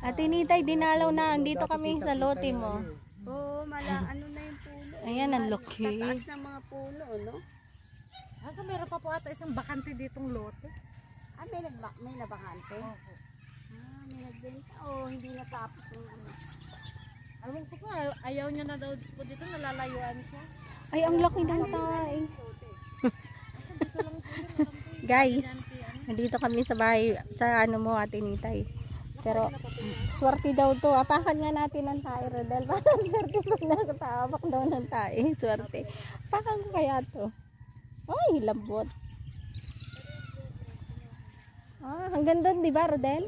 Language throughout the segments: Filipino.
Ate Nitay, dinalaw na. Andito kami sa lote mo. Oo, ano na yung puno. Ayan, ang laki. Tataas ng mga puno, no? Asa meron pa po ata isang bakante ditong lote. Ah, may nabakante? Oo. Ah, may nagbenta. Oh, hindi natapos yung ano. Alam ko po, ayaw niya na daw po dito, nalalayuan siya. Ay, ang laki ng tayo. Guys, nandito kami sa bahay, sa ano mo, Ate Nitay. Pero, swerte daw to. Apakan nga natin ng tayo, Rodel. Parang swerte pag nakatapak daw ng tayo. Swerte. Apakan ko kaya to. Ay, lambot. Ah, hanggang doon, di ba, Rodel?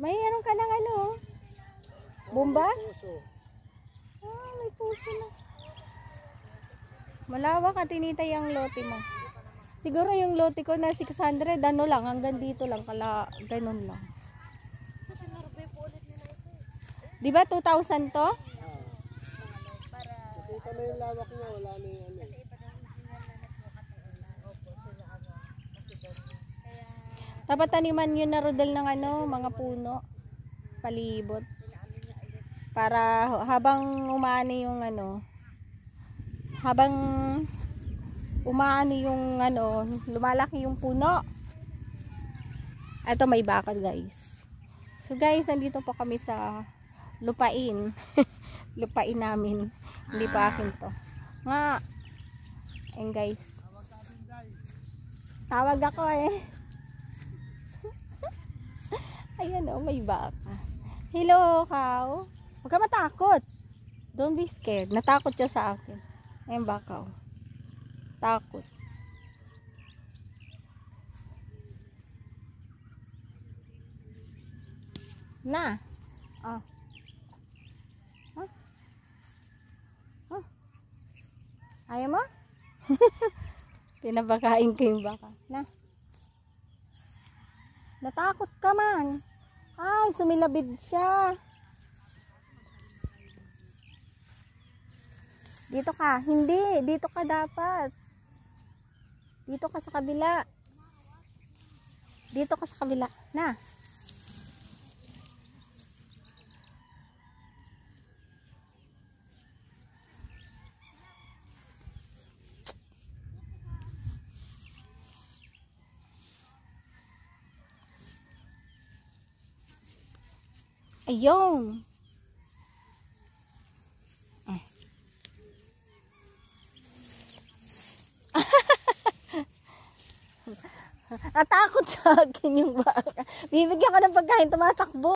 Mayroon ka ng ano? Bomba? Ah, may puso na. Malawak at tinitay ang lote mo. Siguro yung lote ko na 600, ano lang, hanggang dito lang, ganun lang. Di ba 2,000 to? Nakita na yung lawak niya, wala na yung ano. Dapat taniman yun na, Rodel, ng ano, mga puno. Palibot. Para habang umaani yung ano, habang umaani yung ano, lumalaki yung puno. Ito may bakal, guys. So guys, nandito po kami sa lupain. Lupain namin. Hindi pa akin to. Nga. Ayun, guys. Tawag ako eh. Ayan o, may baka. Hello, cow. Huwag ka matakot. Don't be scared. Natakot siya sa akin. Ayun baka o. Takot. Na. Ah. Huh? Huh? Ayaw mo? Pinabakain ko yung baka. Na. Natakot ka man. Ay, sumilabid siya. Dito ka. Hindi. Dito ka dapat. Dito ka sa kabila. Dito ka sa kabila. Na. Ayun. Natakot sa akin yung baka. Bibigyan ka ng pagkain, tumatakbo.